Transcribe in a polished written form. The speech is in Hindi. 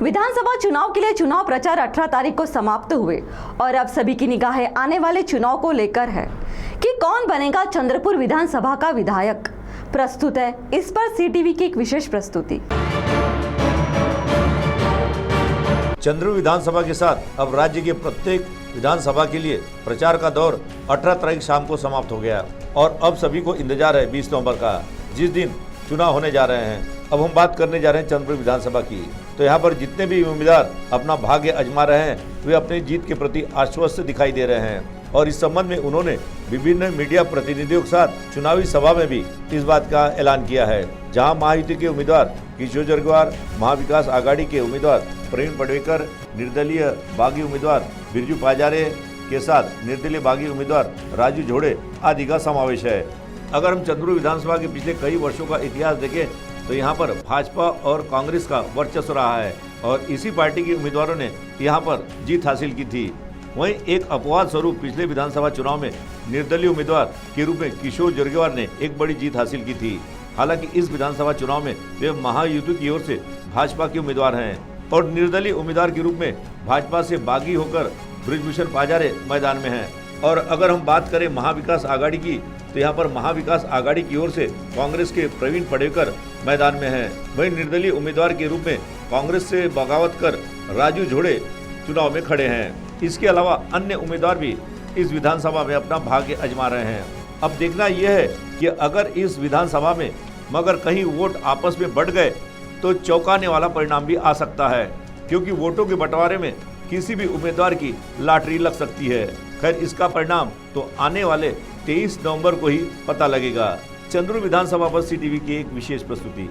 विधानसभा चुनाव के लिए चुनाव प्रचार 18 तारीख को समाप्त हुए और अब सभी की निगाहें आने वाले चुनाव को लेकर है कि कौन बनेगा चंद्रपुर विधानसभा का विधायक। प्रस्तुत है इस पर सीटीवी की एक विशेष प्रस्तुति। चंद्रपुर विधानसभा के साथ अब राज्य के प्रत्येक विधानसभा के लिए प्रचार का दौर 18 तारीख शाम को समाप्त हो गया और अब सभी को इंतजार है 20 नवंबर का, जिस दिन चुनाव होने जा रहे हैं। अब हम बात करने जा रहे हैं चंद्रपुर विधानसभा की। तो यहाँ पर जितने भी उम्मीदवार अपना भाग्य आजमा रहे हैं वे अपनी जीत के प्रति आश्वस्त दिखाई दे रहे हैं और इस संबंध में उन्होंने विभिन्न मीडिया प्रतिनिधियों के साथ चुनावी सभा में भी इस बात का ऐलान किया है। जहां महायुति के उम्मीदवार किशोर जरग्वार, महाविकास आघाड़ी के उम्मीदवार प्रवीण पडवेकर, निर्दलीय बागी उम्मीदवार बिरजू पाजारे के साथ निर्दलीय बागी उम्मीदवार राजू झोड़े आदि का समावेश है। अगर हम चंद्रपुर विधानसभा के पिछले कई वर्षों का इतिहास देखें तो यहाँ पर भाजपा और कांग्रेस का वर्चस्व रहा है और इसी पार्टी के उम्मीदवारों ने यहाँ पर जीत हासिल की थी। वहीं एक अपवाद स्वरूप पिछले विधानसभा चुनाव में निर्दलीय उम्मीदवार के रूप में किशोर जरग्वार ने एक बड़ी जीत हासिल की थी। हालांकि इस विधानसभा चुनाव में वे महायुति की ओर से भाजपा के उम्मीदवार हैं और निर्दलीय उम्मीदवार के रूप में भाजपा से बागी होकर बृजभूषण पाजारे मैदान में हैं। और अगर हम बात करें महाविकास आघाड़ी की तो यहाँ पर महाविकास आघाड़ी की ओर से कांग्रेस के प्रवीण पडवेकर मैदान में हैं। वहीं निर्दलीय उम्मीदवार के रूप में कांग्रेस से बगावत कर राजू झोड़े चुनाव में खड़े हैं। इसके अलावा अन्य उम्मीदवार भी इस विधानसभा में अपना भाग्य आजमा रहे हैं। अब देखना यह है कि अगर इस विधानसभा में मगर कहीं वोट आपस में बढ़ गए तो चौंकाने वाला परिणाम भी आ सकता है, क्योंकि वोटों के बंटवारे में किसी भी उम्मीदवार की लॉटरी लग सकती है। खैर, इसका परिणाम तो आने वाले 23 नवंबर को ही पता लगेगा। चंद्रपुर विधानसभा पर सीटीवी की एक विशेष प्रस्तुति।